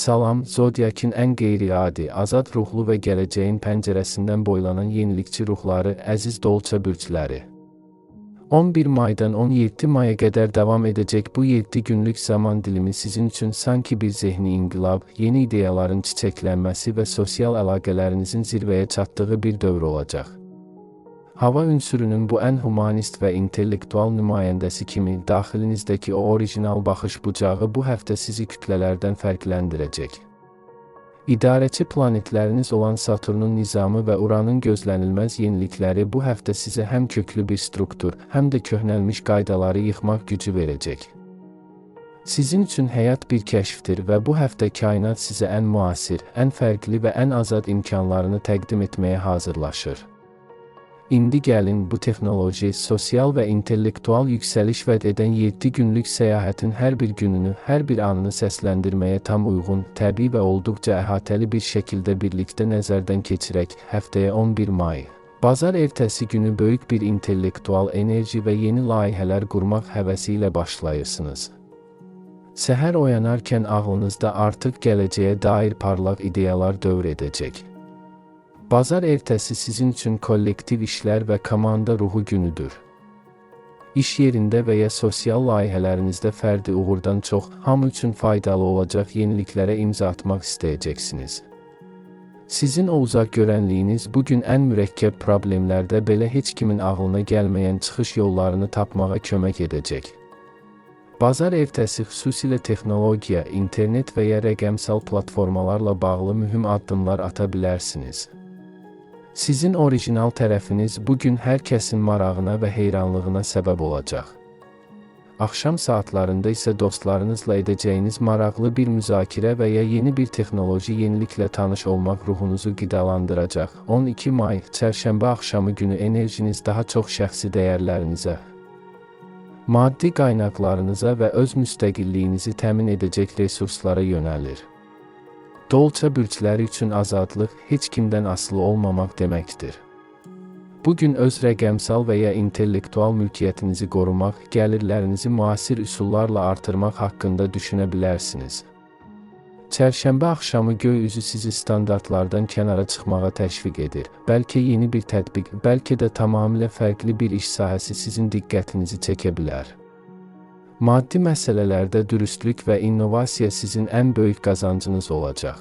Salam, Zodiak'in ən qeyri-adi, azad ruhlu və gələcəyin pəncərəsindən boylanan yenilikçi ruhları, əziz Dolça bürcləri. 11 maydan 17 maya qədər davam edəcək bu 7 günlük zaman dilimi sizin üçün sanki bir zehni inqilab, yeni ideyaların çiçəklənməsi və sosial əlaqələrinizin zirvəyə çatdığı bir dövr olacaq. Hava ünsürünün bu ən humanist və intellektual nümayəndəsi kimi daxilinizdəki o orijinal baxış bucağı bu həftə sizi kütlələrdən fərqləndirəcək. İdarəçi planetləriniz olan Saturnun nizamı və Uranın gözlənilməz yenilikləri bu həftə sizə həm köklü bir struktur, həm də köhnəlmiş qaydaları yıxmaq gücü verəcək. Sizin üçün həyat bir kəşfdir və bu həftə kainat sizə ən müasir, ən fərqli və ən azad imkanlarını təqdim etməyə hazırlaşır. İndi gəlin bu texnoloji, sosial və intellektual yüksəliş vəd edən 7 günlük səyahətin hər bir gününü, hər bir anını səsləndirməyə tam uyğun, təbii və olduqca əhatəli bir şəkildə birlikdə nəzərdən keçirək. Həftəyə 11 may. Bazar ertəsi günü böyük bir intellektual enerji və yeni layihələr qurmaq həvəsi ilə başlayırsınız. Səhər oyanarkən ağlınızda artıq gələcəyə dair parlaq ideyalar dövr edəcək. Bazar ertəsi sizin üçün kollektiv işlər və komanda ruhu günüdür. İş yerində və ya sosial layihələrinizdə fərdi uğurdan çox, hamı üçün faydalı olacaq yeniliklərə imza atmaq istəyəcəksiniz. Sizin o uzaq görənliyiniz bugün ən mürəkkəb problemlərdə belə heç kimin ağlına gəlməyən çıxış yollarını tapmağa kömək edəcək. Bazar ertəsi xüsusilə texnologiya, internet və ya rəqəmsal platformalarla bağlı mühüm addımlar ata bilərsiniz. Sizin orijinal tərəfiniz bugün hər kəsin marağına və heyranlığına səbəb olacaq. Axşam saatlarında isə dostlarınızla edəcəyiniz maraqlı bir müzakirə və ya yeni bir texnoloji yeniliklə tanış olmaq ruhunuzu qidalandıracaq. 12 may, çərşənbə axşamı günü enerjiniz daha çox şəxsi dəyərlərinizə, maddi qaynaqlarınıza və öz müstəqilliyinizi təmin edəcək resurslara yönəlir. Dolça bürcləri üçün azadlıq heç kimdən asılı olmamaq deməkdir. Bugün öz rəqəmsal və ya intellektual mülkiyyətinizi qorumaq, gəlirlərinizi müasir üsullarla artırmaq haqqında düşünə bilərsiniz. Çərşənbə axşamı göy üzü sizi standartlardan kənara çıxmağa təşviq edir. Bəlkə yeni bir tətbiq, bəlkə də tamamilə fərqli bir iş sahəsi sizin diqqətinizi çəkə bilər. Maddi məsələlərdə dürüstlük və innovasiya sizin ən böyük qazancınız olacaq.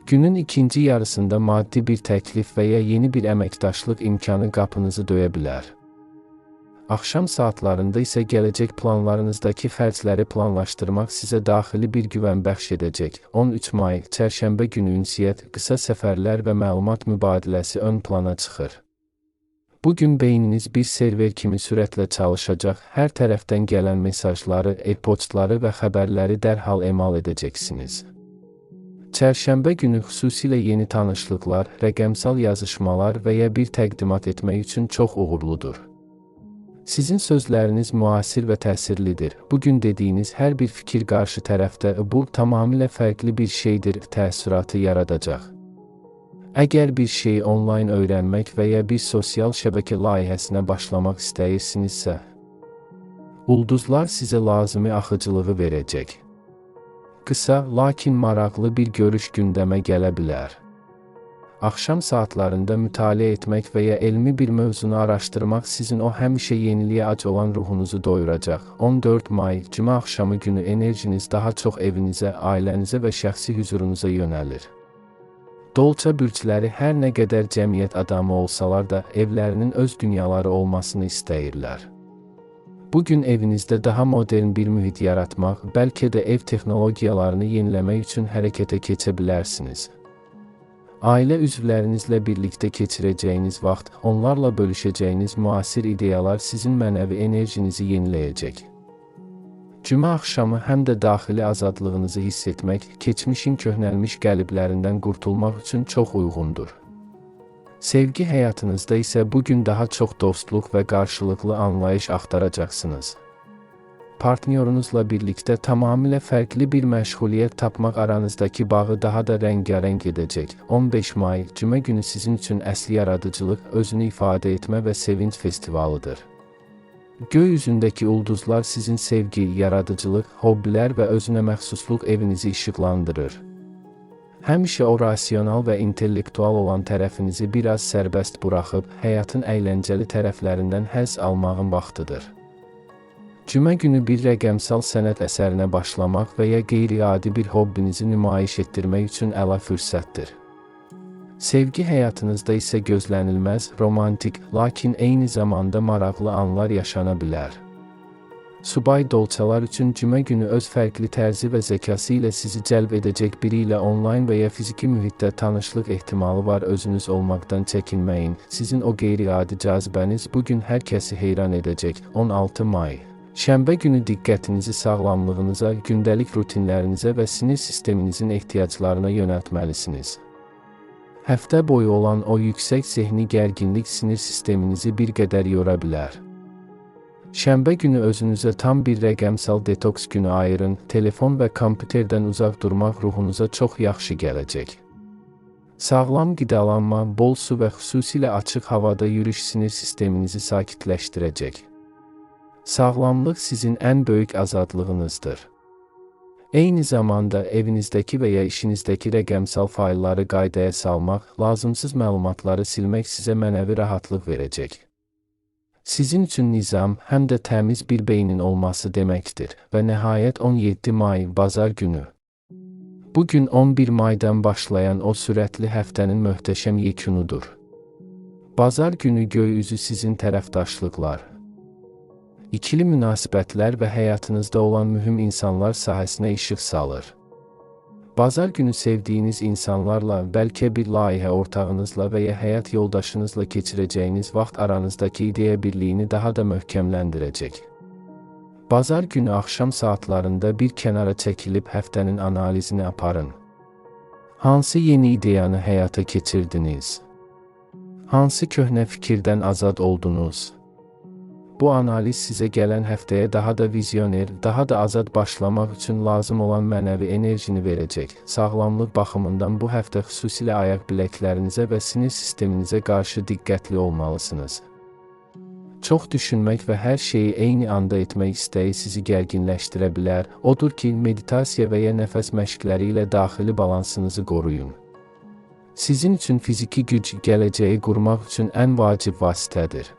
Günün ikinci yarısında maddi bir təklif və ya yeni bir əməkdaşlıq imkanı qapınızı döyə bilər. Axşam saatlarında isə gələcək planlarınızdakı xərcləri planlaşdırmaq sizə daxili bir güvən bəxş edəcək. 13 may, çərşənbə günü ünsiyyət, qısa səfərlər və məlumat mübadiləsi ön plana çıxır. Bugün beyniniz bir server kimi sürətlə çalışacaq, hər tərəfdən gələn mesajları, e-postları və xəbərləri dərhal emal edəcəksiniz. Çərşənbə günü xüsusilə yeni tanışlıqlar, rəqəmsal yazışmalar və ya bir təqdimat etmək üçün çox uğurludur. Sizin sözləriniz müasir və təsirlidir. Bugün dediyiniz hər bir fikir qarşı tərəfdə bu tamamilə fərqli bir şeydir təəssüratı yaradacaq. Əgər bir şeyi onlayn öyrənmək və ya bir sosial şəbəkə layihəsinə başlamaq istəyirsinizsə, ulduzlar sizə lazımi axıcılığı verəcək. Qısa, lakin maraqlı bir görüş gündəmə gələ bilər. Axşam saatlarında mütaliə etmək və ya elmi bir mövzunu araşdırmaq sizin o həmişə yeniliyə ac olan ruhunuzu doyuracaq. 14 may, cümə axşamı günü enerjiniz daha çox evinizə, ailənizə və şəxsi hüzurunuza yönəlir. Dolça bürcləri hər nə qədər cəmiyyət adamı olsalar da evlərinin öz dünyaları olmasını istəyirlər. Bugün evinizdə daha modern bir mühit yaratmaq, bəlkə də ev texnologiyalarını yeniləmək üçün hərəkətə keçə bilərsiniz. Ailə üzvlərinizlə birlikdə keçirəcəyiniz vaxt, onlarla bölüşəcəyiniz müasir ideyalar sizin mənəvi enerjinizi yeniləyəcək. Cümə axşamı həm də daxili azadlığınızı hiss etmək, keçmişin köhnəlmiş qəliblərindən qurtulmaq üçün çox uyğundur. Sevgi həyatınızda isə bugün daha çox dostluq və qarşılıqlı anlayış axtaracaqsınız. Partnyorunuzla birlikdə tamamilə fərqli bir məşğuliyyət tapmaq aranızdakı bağı daha da rəngarəng edəcək. 15 may, cümə günü sizin üçün əsl yaradıcılıq, özünü ifadə etmə və sevinç festivalıdır. Göy üzündəki ulduzlar sizin sevgi, yaradıcılıq, hobbilər və özünə məxsusluq evinizi işıqlandırır. Həmişə o rasional və intellektual olan tərəfinizi biraz sərbəst buraxıb, həyatın əyləncəli tərəflərindən həzz almağın vaxtıdır. Cümə günü bir rəqəmsal sənət əsərinə başlamaq və ya qeyri-adi bir hobbinizi nümayiş etdirmək üçün əla fürsətdir. Sevgi həyatınızda isə gözlənilməz, romantik, lakin eyni zamanda maraqlı anlar yaşana bilər. Subay dolçalar üçün cümə günü öz fərqli tərzi və zəkası ilə sizi cəlb edəcək biri ilə onlayn və ya fiziki mühitdə tanışlıq ehtimalı var. Özünüz olmaqdan çəkinməyin. Sizin o qeyri-adi cazibəniz bugün hər kəsi heyran edəcək. 16 may. Şənbə günü diqqətinizi sağlamlığınıza, gündəlik rutinlərinizə və sinir sisteminizin ehtiyaclarına yönəltməlisiniz. Həftə boyu olan o yüksək zehni gərginlik sinir sisteminizi bir qədər yora bilər. Şənbə günü özünüzə tam bir rəqəmsal detoks günü ayırın. Telefon və kompüterdən uzaq durmaq ruhunuza çox yaxşı gələcək. Sağlam qidalanma, bol su və xüsusilə açıq havada yürüyüş sinir sisteminizi sakitləşdirəcək. Sağlamlıq sizin ən böyük azadlığınızdır. Eyni zamanda evinizdəki və ya işinizdəki rəqəmsal faylları qaydaya salmaq, lazımsız məlumatları silmək sizə mənəvi rahatlıq verəcək. Sizin üçün nizam, həm də təmiz bir beynin olması deməkdir və nəhayət 17 may, bazar günü. Bugün 11 maydan başlayan o sürətli həftənin möhtəşəm yekunudur. Bazar günü göy üzü sizin tərəfdaşlıqlar, İkili münasibətlər və həyatınızda olan mühüm insanlar sahəsinə işıq salır. Bazar günü sevdiyiniz insanlarla, bəlkə bir layihə ortağınızla və ya həyat yoldaşınızla keçirəcəyiniz vaxt aranızdakı ideya birliyini daha da möhkəmləndirəcək. Bazar günü axşam saatlarında bir kənara çəkilib həftənin analizini aparın. Hansı yeni ideyanı həyata keçirdiniz? Hansı köhnə fikirdən azad oldunuz? Bu analiz sizə gələn həftəyə daha da vizyoner, daha da azad başlamaq üçün lazım olan mənəvi enerjini verəcək. Sağlamlıq baxımından bu həftə xüsusilə ayaq biləklərinizə və sinir sisteminizə qarşı diqqətli olmalısınız. Çox düşünmək və hər şeyi eyni anda etmək istəyi sizi gərginləşdirə bilər. Odur ki, meditasiya və ya nəfəs məşqləri ilə daxili balansınızı qoruyun. Sizin üçün fiziki güc gələcəyi qurmaq üçün ən vacib vasitədir.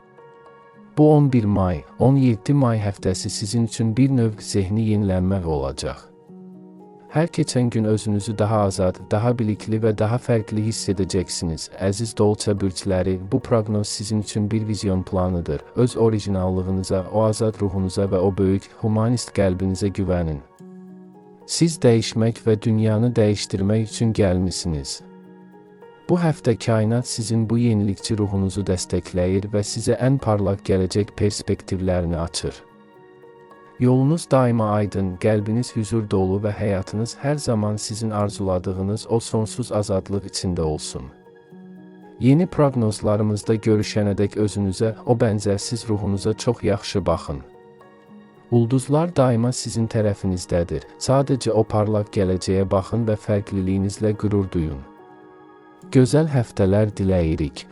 Bu 11 may, 17 may həftəsi sizin üçün bir növ zehni yenilənmək olacaq. Hər keçən gün özünüzü daha azad, daha bilikli və daha fərqli hiss edəcəksiniz. Əziz dolça bürcləri, bu proqnoz sizin üçün bir vizyon planıdır. Öz orijinallığınıza, o azad ruhunuza və o böyük, humanist qəlbinizə güvənin. Siz dəyişmək və dünyanı dəyişdirmək üçün gəlmisiniz. Bu həftə kainat sizin bu yenilikçi ruhunuzu dəstəkləyir və sizə ən parlaq gələcək perspektivlərini açır. Yolunuz daima aydın, qəlbiniz hüzur dolu və həyatınız hər zaman sizin arzuladığınız o sonsuz azadlıq içində olsun. Yeni proqnozlarımızda görüşənədək özünüzə, o bənzərsiz ruhunuza çox yaxşı baxın. Ulduzlar daima sizin tərəfinizdədir. Sadəcə o parlaq gələcəyə baxın və fərqliliyinizlə qürur duyun. Gözəl həftələr diləyirik.